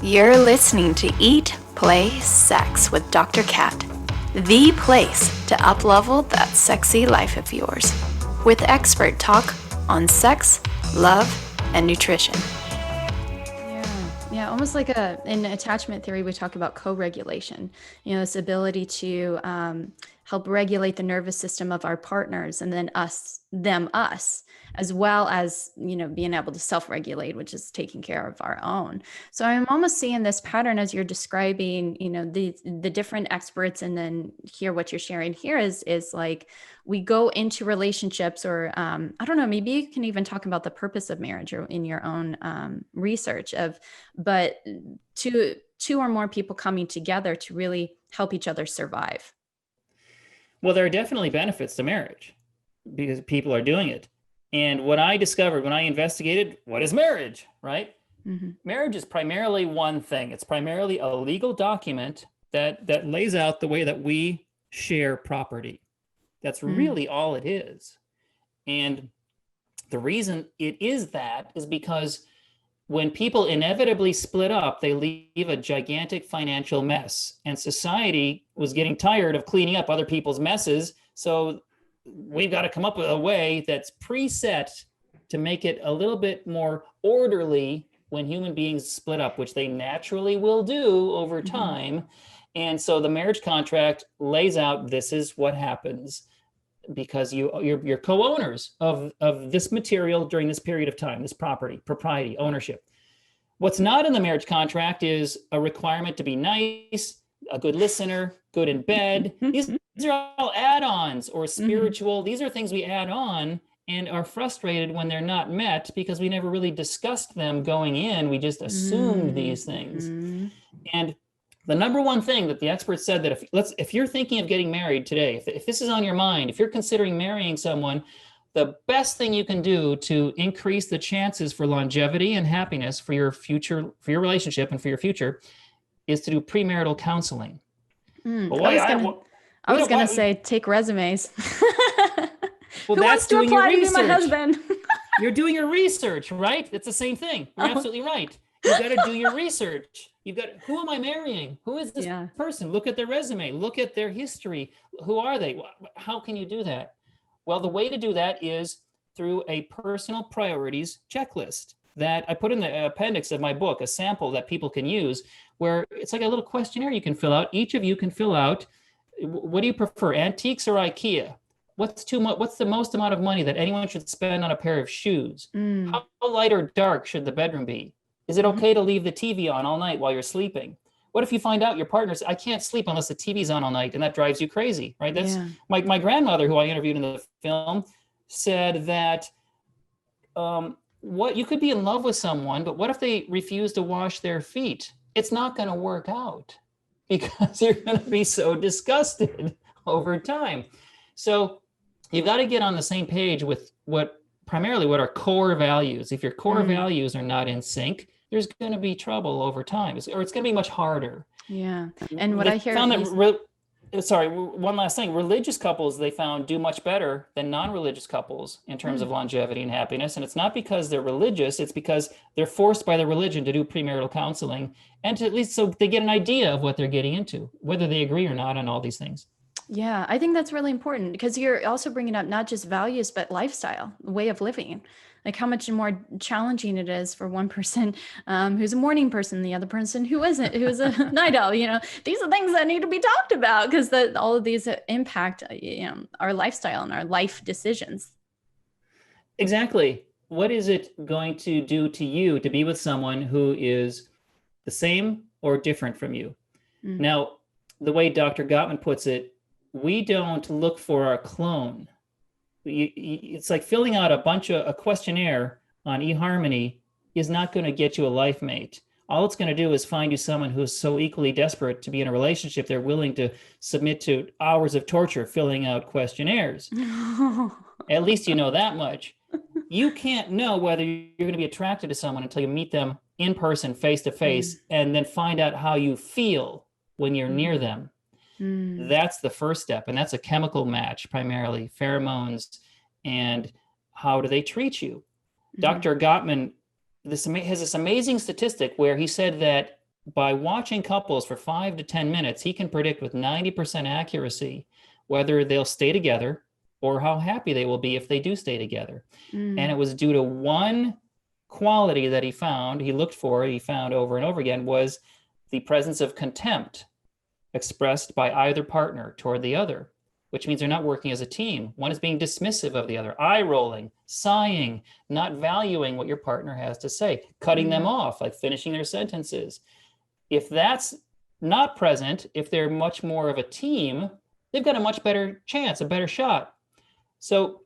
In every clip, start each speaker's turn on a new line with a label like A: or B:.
A: You're listening to Eat, Play, Sex with Dr. Cat, the place to up-level that sexy life of yours, with expert talk on sex, love, and nutrition.
B: Yeah, almost like in attachment theory, we talk about co-regulation, this ability to help regulate the nervous system of our partners, and then us, as well as, being able to self-regulate, which is taking care of our own. So I'm almost seeing this pattern as you're describing, the different experts, and then here, what you're sharing here is like, we go into relationships, or I don't know, maybe you can even talk about the purpose of marriage, or in your own research but two or more people coming together to really help each other survive.
C: Well, there are definitely benefits to marriage because people are doing it. And what I discovered when I investigated, what is marriage, right?
B: Mm-hmm.
C: Marriage is primarily one thing. It's primarily a legal document that lays out the way that we share property. That's really all it is. And the reason it is that is because when people inevitably split up, they leave a gigantic financial mess. And society was getting tired of cleaning up other people's messes. So we've got to come up with a way that's preset to make it a little bit more orderly when human beings split up, which they naturally will do over time. And so the marriage contract lays out, this is what happens, because you're co-owners of this material during this period of time, this propriety, ownership. What's not in the marriage contract is a requirement to be nice, a good listener, good in bed. These are all add-ons or spiritual. These are things we add on and are frustrated when they're not met because we never really discussed them going in. We just assumed these things. And the number one thing that the experts said that if you're thinking of getting married today, if this is on your mind, if you're considering marrying someone, the best thing you can do to increase the chances for longevity and happiness for your future, for your relationship and for your future, is to do premarital counseling.
B: I was gonna say take resumes.
C: Well,
B: who wants to apply to be my husband?
C: You're doing your research, right? It's the same thing. You're absolutely right. You've got to do your research. Who am I marrying? Who is this person? Look at their resume. Look at their history. Who are they? How can you do that? Well, the way to do that is through a personal priorities checklist that I put in the appendix of my book, a sample that people can use, where it's like a little questionnaire you can fill out. Each of you can fill out, what do you prefer, antiques or IKEA? What's the most amount of money that anyone should spend on a pair of shoes? How light or dark should the bedroom be? Is it okay to leave the TV on all night while you're sleeping? What if you find out your partner says, I can't sleep unless the TV's on all night, and that drives you crazy, right? That's my grandmother, who I interviewed in the film, said that what you could be in love with someone, but what if they refuse to wash their feet? It's not going to work out because you're going to be so disgusted over time. So you've got to get on the same page with primarily what are core values. If your core values are not in sync, there's going to be trouble over time, or it's going to be much harder.
B: Yeah. And what
C: they
B: I hear
C: found one last thing, religious couples, they found, do much better than non-religious couples in terms of longevity and happiness. And it's not because they're religious, it's because they're forced by their religion to do premarital counseling, and to, at least so they get an idea of what they're getting into, whether they agree or not on all these things.
B: Yeah, I think that's really important, because you're also bringing up not just values, but lifestyle, way of living, like how much more challenging it is for one person who's a morning person, the other person who isn't, who's a night owl. These are things that need to be talked about, because all of these impact our lifestyle and our life decisions.
C: Exactly. What is it going to do to you to be with someone who is the same or different from you? Now, the way Dr. Gottman puts it, we don't look for our clone. It's like filling out a questionnaire on eHarmony is not going to get you a life mate. All it's going to do is find you someone who's so equally desperate to be in a relationship, they're willing to submit to hours of torture filling out questionnaires. At least you know that much. You can't know whether you're going to be attracted to someone until you meet them in person, face to face, and then find out how you feel when you're near them. That's the first step. And that's a chemical match, primarily pheromones, and how do they treat you? Dr. Gottman has this amazing statistic where he said that by watching couples for 5 to 10 minutes, he can predict with 90% accuracy whether they'll stay together or how happy they will be if they do stay together. And it was due to one quality that he found over and over again, was the presence of contempt expressed by either partner toward the other, which means they're not working as a team. One is being dismissive of the other, eye rolling, sighing, not valuing what your partner has to say, cutting them off, like finishing their sentences. If that's not present, if they're much more of a team, they've got a much better chance, a better shot. So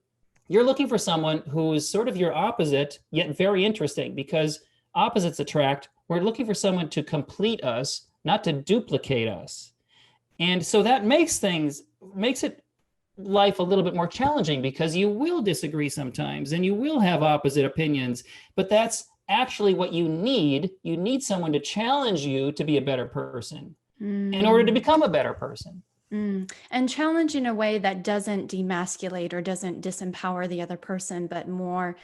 C: you're looking for someone who is sort of your opposite, yet very interesting, because opposites attract. We're looking for someone to complete us, not to duplicate us. And so that makes it life a little bit more challenging, because you will disagree sometimes and you will have opposite opinions, but that's actually what you need. You need someone to challenge you to be a better person in order to become a better person.
B: And challenge in a way that doesn't demasculate or doesn't disempower the other person, but more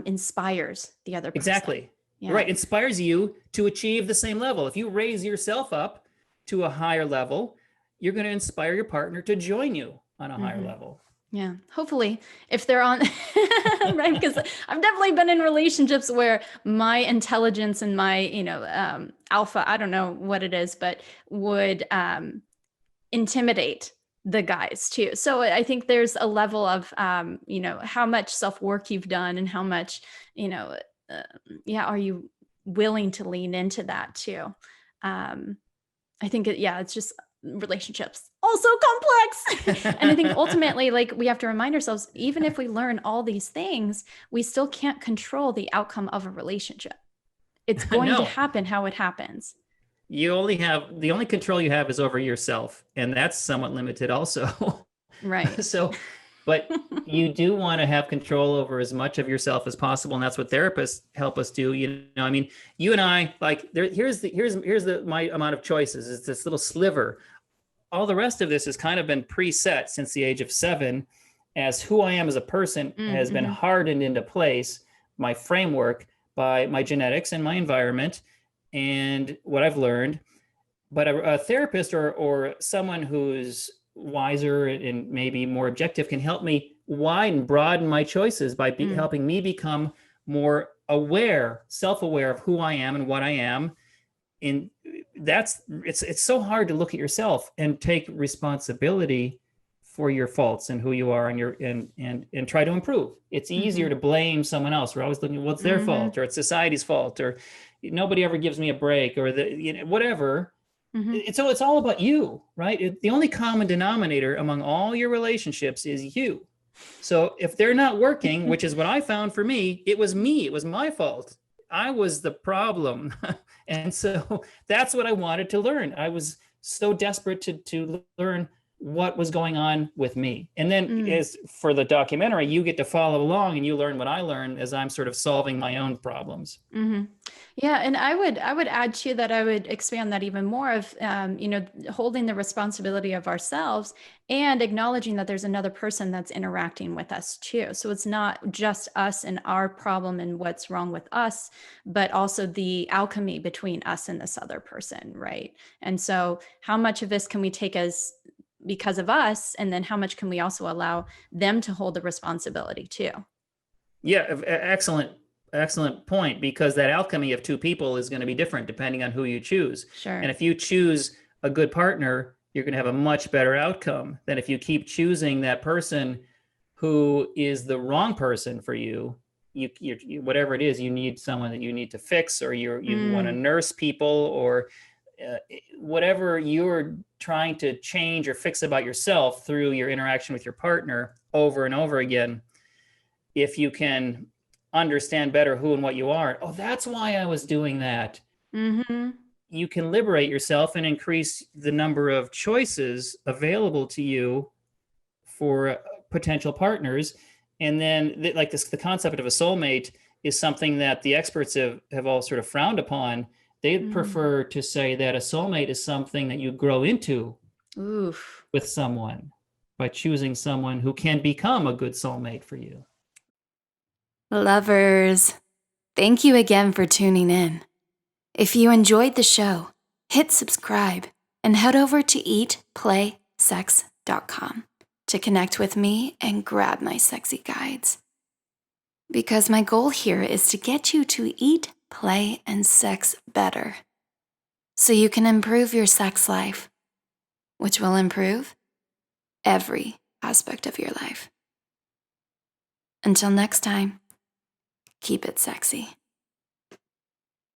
B: inspires the other person.
C: Exactly.
B: Yeah.
C: Right. Inspires you to achieve the same level. If you raise yourself up to a higher level, you're going to inspire your partner to join you on a higher level.
B: Yeah. Hopefully, if they're on, right? Because I've definitely been in relationships where my intelligence and my, alpha, I don't know what it is, but would intimidate the guys too. So I think there's a level of, how much self-work you've done and how much, are you willing to lean into that too? I think it's just relationships also complex. And I think ultimately, like, we have to remind ourselves, even if we learn all these things, we still can't control the outcome of a relationship. It's going to happen how it happens.
C: The only control you have is over yourself, and that's somewhat limited also.
B: Right.
C: So, but you do want to have control over as much of yourself as possible, and that's what therapists help us do. You and I, like, here's my amount of choices. It's this little sliver. All the rest of this has kind of been preset since the age of 7, as who I am as a person has been hardened into place, my framework, by my genetics and my environment and what I've learned. But a therapist or someone who's wiser and maybe more objective can help me broaden my choices by helping me become more aware, self-aware of who I am and what I am. And it's so hard to look at yourself and take responsibility for your faults and who you are and try to improve. It's easier to blame someone else. We're always looking, well, it's their fault, or it's society's fault, or nobody ever gives me a break, or whatever. So it's all about you, right? The only common denominator among all your relationships is you. So if they're not working, which is what I found for me, it was me. It was my fault. I was the problem. And so that's what I wanted to learn. I was so desperate to learn what was going on with me. And then as for the documentary, you get to follow along and you learn what I learned as I'm sort of solving my own problems.
B: Yeah. And I would add to that, I would expand that even more of, holding the responsibility of ourselves and acknowledging that there's another person that's interacting with us too. So it's not just us and our problem and what's wrong with us, but also the alchemy between us and this other person. Right. And so how much of this can we take as because of us? And then how much can we also allow them to hold the responsibility too?
C: Yeah. Excellent point, because that alchemy of two people is going to be different depending on who you choose.
B: Sure.
C: And if you choose a good partner, you're going to have a much better outcome than if you keep choosing that person who is the wrong person for you. You whatever it is, you need someone that you need to fix, or you want to nurse people, or whatever you're trying to change or fix about yourself through your interaction with your partner over and over again. If you can understand better who and what you are, that's why I was doing that. You can liberate yourself and increase the number of choices available to you for potential partners. And then the concept of a soulmate is something that the experts have all sort of frowned upon. They prefer to say that a soulmate is something that you grow into with someone by choosing someone who can become a good soulmate for you.
A: Lovers, thank you again for tuning in. If you enjoyed the show, hit subscribe and head over to eatplaysex.com to connect with me and grab my sexy guides. Because my goal here is to get you to eat, play, and sex better so you can improve your sex life, which will improve every aspect of your life. Until next time, keep it sexy.